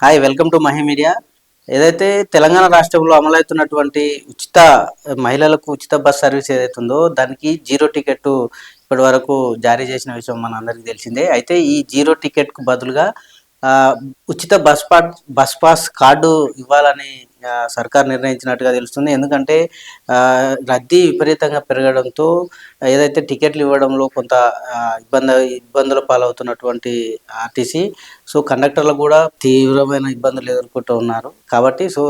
Hi, welcome to Mahi media. ఏదైతే తెలంగాణ రాష్ట్రంలో అమలవుతున్నటువంటి మహిళలకు ఉచిత బస్ సర్వీస్ ఏదైతే ఉందో దానికి జీరో టికెట్ ఇప్పటి వరకు జారీ చేసిన విషయం మన అందరికీ తెలిసిందే. అయితే ఈ జీరో టికెట్కు బదులుగా ఆ, ఉచిత బస్ పాస్ కార్డు ఇవ్వాలని సర్కార్ నిర్ణయించినట్టుగా తెలుస్తుంది. ఎందుకంటే ఆ, రద్దీ విపరీతంగా పెరగడంతో ఏదైతే టికెట్లు ఇవ్వడంలో కొంత ఇబ్బందుల పాలవుతున్నటువంటి ఆర్టీసీ, సో కండక్టర్లు కూడా తీవ్రమైన ఇబ్బందులు ఎదుర్కొంటూ ఉన్నారు. కాబట్టి సో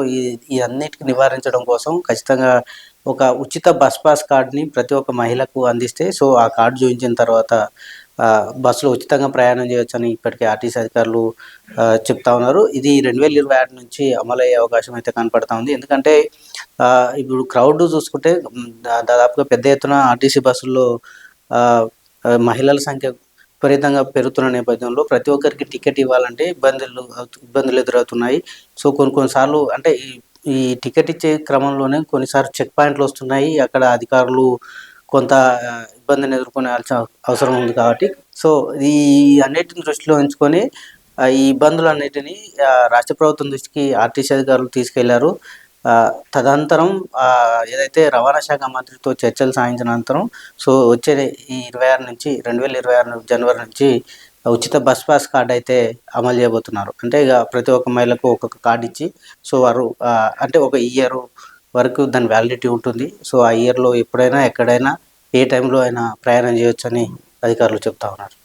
ఈ అన్నిటిని నివారించడం కోసం ఖచ్చితంగా ఒక ఉచిత బస్ పాస్ కార్డ్ని ప్రతి ఒక్క మహిళకు అందిస్తే, సో ఆ కార్డు చూపించిన తర్వాత బస్సులో ఉచితంగా ప్రయాణం చేయొచ్చని ఇప్పటికే ఆర్టీసీ అధికారులు చెప్తా ఉన్నారు. ఇది 2026 నుంచి అమలయ్యే అవకాశం అయితే కనపడతా ఉంది. ఎందుకంటే ఇప్పుడు క్రౌడ్ చూసుకుంటే దాదాపుగా పెద్ద ఎత్తున ఆర్టీసీ బస్సుల్లో మహిళల సంఖ్య విపరీతంగా పెరుగుతున్న నేపథ్యంలో ప్రతి ఒక్కరికి టికెట్ ఇవ్వాలంటే ఇబ్బందులు ఎదురవుతున్నాయి. సో కొన్నిసార్లు అంటే ఈ టికెట్ ఇచ్చే క్రమంలోనే కొన్నిసార్లు చెక్ పాయింట్లు వస్తున్నాయి. అక్కడ అధికారులు కొంత ఇబ్బందిని ఎదుర్కొనాల్సిన అవసరం ఉంది. కాబట్టి సో ఈ అన్నిటిని దృష్టిలో ఉంచుకొని ఈ ఇబ్బందులన్నిటిని రాష్ట్ర ప్రభుత్వం దృష్టికి ఆర్టీసీ అధికారులు తీసుకెళ్లారు. తదనంతరం ఏదైతే రవాణా శాఖ మంత్రితో చర్చలు సాగించిన అనంతరం సో వచ్చే ఈ 2026 జనవరి నుంచి ఉచిత బస్ పాస్ కార్డ్ అయితే అమలు చేయబోతున్నారు. అంటే ఇక ప్రతి ఒక్క మహిళకు ఒక్కొక్క కార్డు ఇచ్చి, సో వారు అంటే ఒక ఇయర్ వరకు దాని వ్యాలిడిటీ ఉంటుంది. సో ఆ ఇయర్లో ఎప్పుడైనా ఎక్కడైనా ఏ టైంలో అయినా ప్రయాణం చేయొచ్చని అధికారులు చెప్తా ఉన్నారు.